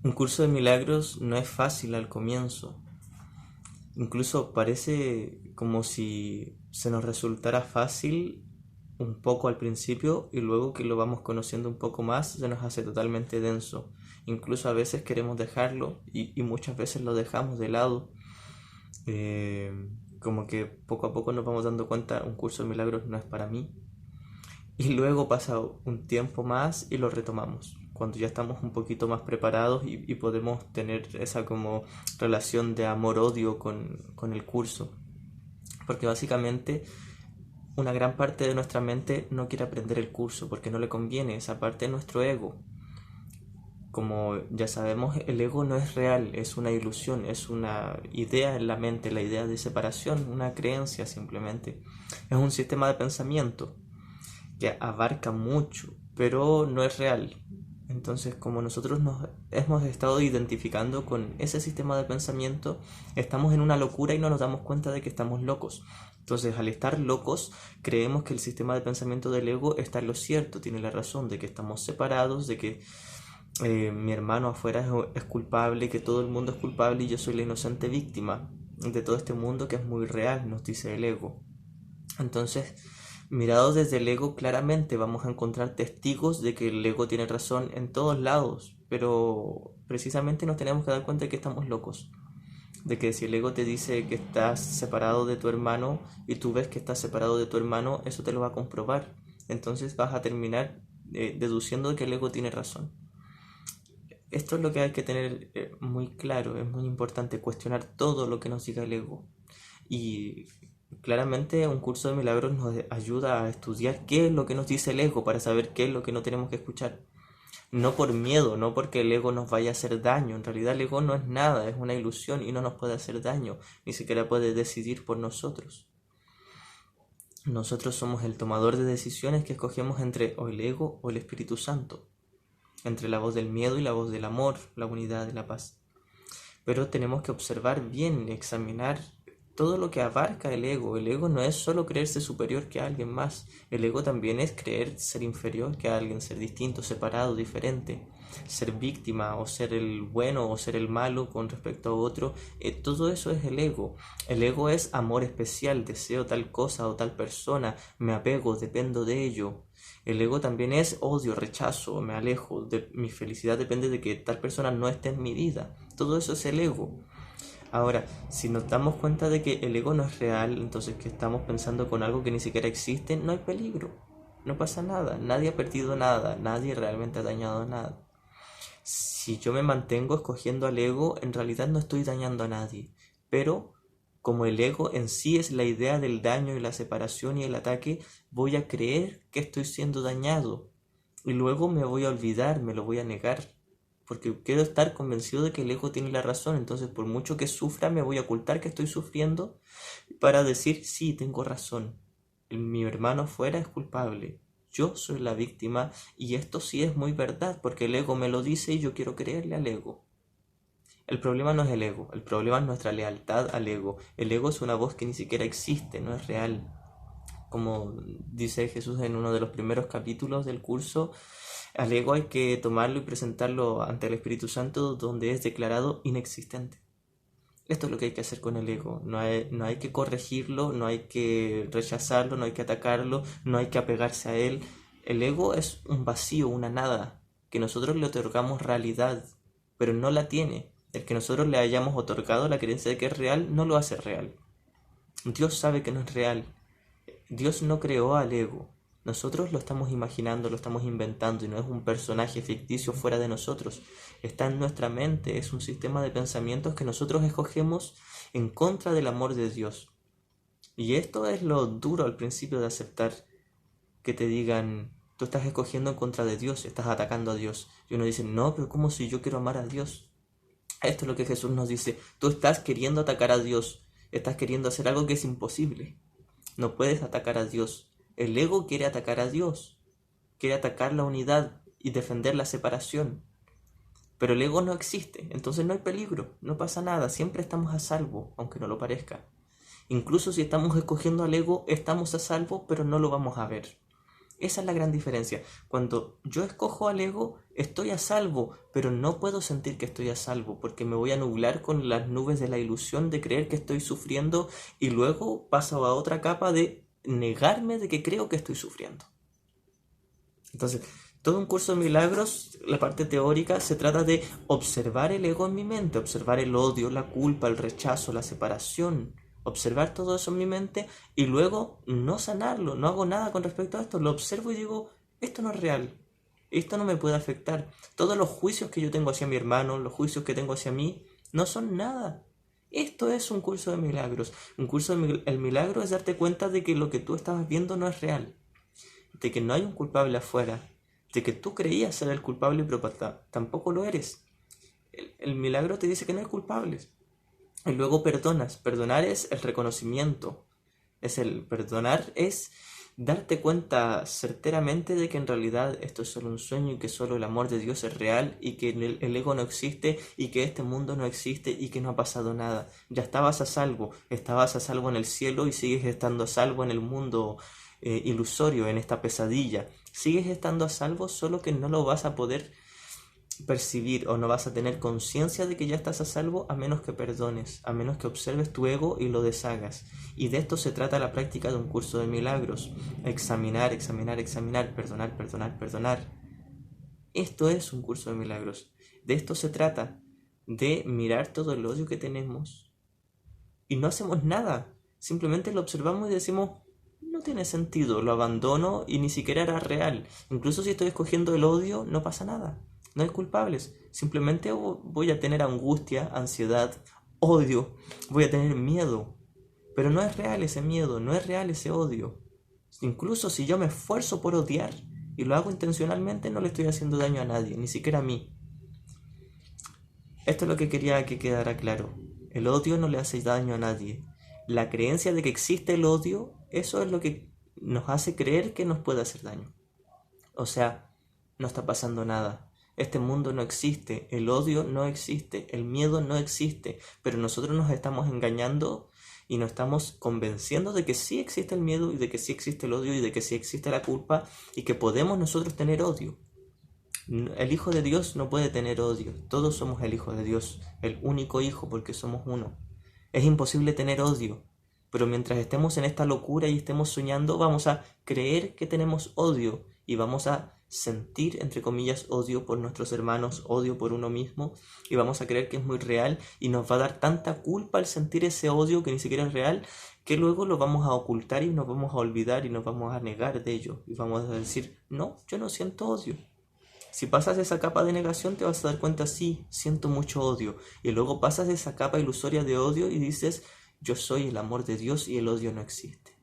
Un curso de milagros no es fácil al comienzo. Incluso parece como si se nos resultara fácil un poco al principio y luego que lo vamos conociendo un poco más se nos hace totalmente denso. Incluso a veces queremos dejarlo y muchas veces lo dejamos de lado. Eh, Como que poco a poco nos vamos dando cuenta, un curso de milagros no es para mí. Y luego pasa un tiempo más y lo retomamos, cuando ya estamos un poquito más preparados y podemos tener esa como relación de amor-odio con el curso. Porque básicamente una gran parte de nuestra mente no quiere aprender el curso porque no le conviene, esa parte de nuestro ego. Como ya sabemos, el ego no es real, es una ilusión, es una idea en la mente, la idea de separación, una creencia simplemente. Es un sistema de pensamiento que abarca mucho, pero no es real. Entonces, como nosotros nos hemos estado identificando con ese sistema de pensamiento, estamos en una locura y no nos damos cuenta de que estamos locos. Entonces, al estar locos, creemos que el sistema de pensamiento del ego está en lo cierto, tiene la razón de que estamos separados, de que mi hermano afuera es culpable, que todo el mundo es culpable y yo soy la inocente víctima de todo este mundo que es muy real, nos dice el ego. Entonces, mirados desde el ego, claramente vamos a encontrar testigos de que el ego tiene razón en todos lados, pero precisamente nos tenemos que dar cuenta de que estamos locos, de que si el ego te dice que estás separado de tu hermano y tú ves que estás separado de tu hermano, eso te lo va a comprobar. Entonces vas a terminar deduciendo de que el ego tiene razón. Esto es lo que hay que tener muy claro, es muy importante cuestionar todo lo que nos diga el ego. Y claramente un curso de milagros nos ayuda a estudiar qué es lo que nos dice el ego para saber qué es lo que no tenemos que escuchar. No por miedo, no porque el ego nos vaya a hacer daño. En realidad el ego no es nada, es una ilusión y no nos puede hacer daño, ni siquiera puede decidir por nosotros. Nosotros somos el tomador de decisiones que escogemos entre o el ego o el Espíritu Santo, entre la voz del miedo y la voz del amor, la unidad y la paz. Pero tenemos que observar bien, examinar todo lo que abarca el ego. El ego no es solo creerse superior que a alguien más, el ego también es creer ser inferior que a alguien, ser distinto, separado, diferente, ser víctima o ser el bueno o ser el malo con respecto a otro. Todo eso es el ego. El ego es amor especial, deseo tal cosa o tal persona, me apego, dependo de ello. El ego también es odio, rechazo, me alejo, mi felicidad depende de que tal persona no esté en mi vida. Todo eso es el ego. Ahora, si nos damos cuenta de que el ego no es real, entonces que estamos pensando con algo que ni siquiera existe, no hay peligro. No pasa nada, nadie ha perdido nada, nadie realmente ha dañado nada. Si yo me mantengo escogiendo al ego, en realidad no estoy dañando a nadie. Pero como el ego en sí es la idea del daño y la separación y el ataque, voy a creer que estoy siendo dañado. Y luego me voy a olvidar, me lo voy a negar. Porque quiero estar convencido de que el ego tiene la razón. Entonces, por mucho que sufra, me voy a ocultar que estoy sufriendo para decir, sí, tengo razón. Mi hermano afuera es culpable. Yo soy la víctima y esto sí es muy verdad porque el ego me lo dice y yo quiero creerle al ego. El problema no es el ego, el problema es nuestra lealtad al ego. El ego es una voz que ni siquiera existe, no es real. Como dice Jesús en uno de los primeros capítulos del curso, al ego hay que tomarlo y presentarlo ante el Espíritu Santo donde es declarado inexistente. Esto es lo que hay que hacer con el ego. No hay que corregirlo, no hay que rechazarlo, no hay que atacarlo, no hay que apegarse a él. El ego es un vacío, una nada, que nosotros le otorgamos realidad, pero no la tiene. El que nosotros le hayamos otorgado la creencia de que es real no lo hace real. Dios sabe que no es real. Dios no creó al ego. Nosotros lo estamos imaginando, lo estamos inventando y no es un personaje ficticio fuera de nosotros. Está en nuestra mente, es un sistema de pensamientos que nosotros escogemos en contra del amor de Dios. Y esto es lo duro al principio de aceptar que te digan, tú estás escogiendo en contra de Dios, estás atacando a Dios. Y uno dice, no, pero ¿cómo si yo quiero amar a Dios? Esto es lo que Jesús nos dice, tú estás queriendo atacar a Dios, estás queriendo hacer algo que es imposible. No puedes atacar a Dios. El ego quiere atacar a Dios, quiere atacar la unidad y defender la separación. Pero el ego no existe, entonces no hay peligro, no pasa nada, siempre estamos a salvo, aunque no lo parezca. Incluso si estamos escogiendo al ego, estamos a salvo, pero no lo vamos a ver. Esa es la gran diferencia. Cuando yo escojo al ego, estoy a salvo, pero no puedo sentir que estoy a salvo porque me voy a nublar con las nubes de la ilusión de creer que estoy sufriendo y luego paso a otra capa de negarme de que creo que estoy sufriendo. Entonces, todo un curso de milagros, la parte teórica, se trata de observar el ego en mi mente, observar el odio, la culpa, el rechazo, la separación, observar todo eso en mi mente y luego no sanarlo, no hago nada con respecto a esto, lo observo y digo, esto no es real, esto no me puede afectar. Todos los juicios que yo tengo hacia mi hermano, los juicios que tengo hacia mí, no son nada. Esto es un curso de milagros. Un curso de el milagro es darte cuenta de que lo que tú estabas viendo no es real, de que no hay un culpable afuera, de que tú creías ser el culpable pero tampoco lo eres. El milagro te dice que no hay culpables. Y luego perdonas. Perdonar es el reconocimiento. Perdonar es darte cuenta certeramente de que en realidad esto es solo un sueño y que solo el amor de Dios es real y que el ego no existe y que este mundo no existe y que no ha pasado nada. Ya estabas a salvo en el cielo y sigues estando a salvo en el mundo ilusorio, en esta pesadilla. Sigues estando a salvo, solo que no lo vas a poder percibir o no vas a tener conciencia de que ya estás a salvo a menos que perdones, a menos que observes tu ego y lo deshagas. Y de esto se trata la práctica de un curso de milagros. Examinar, examinar, examinar, perdonar, perdonar, perdonar. Esto es un curso de milagros. De esto se trata, de mirar todo el odio que tenemos y no hacemos nada. Simplemente lo observamos y decimos, no tiene sentido, lo abandono y ni siquiera era real. Incluso si estoy escogiendo el odio, no pasa nada. No hay culpables. Simplemente voy a tener angustia, ansiedad, odio. Voy a tener miedo. Pero no es real ese miedo, no es real ese odio. Incluso si yo me esfuerzo por odiar y lo hago intencionalmente, no le estoy haciendo daño a nadie, ni siquiera a mí. Esto es lo que quería que quedara claro. El odio no le hace daño a nadie. La creencia de que existe el odio, eso es lo que nos hace creer que nos puede hacer daño. O sea, no está pasando nada. Este mundo no existe, el odio no existe, el miedo no existe, pero nosotros nos estamos engañando y nos estamos convenciendo de que sí existe el miedo y de que sí existe el odio y de que sí existe la culpa y que podemos nosotros tener odio. El Hijo de Dios no puede tener odio, todos somos el Hijo de Dios, el único Hijo porque somos uno. Es imposible tener odio, pero mientras estemos en esta locura y estemos soñando, vamos a creer que tenemos odio y vamos a sentir, entre comillas, odio por nuestros hermanos, odio por uno mismo, y vamos a creer que es muy real y nos va a dar tanta culpa al sentir ese odio que ni siquiera es real, que luego lo vamos a ocultar y nos vamos a olvidar y nos vamos a negar de ello y vamos a decir, no, yo no siento odio. Si pasas esa capa de negación te vas a dar cuenta, sí, siento mucho odio, y luego pasas esa capa ilusoria de odio y dices, yo soy el amor de Dios y el odio no existe.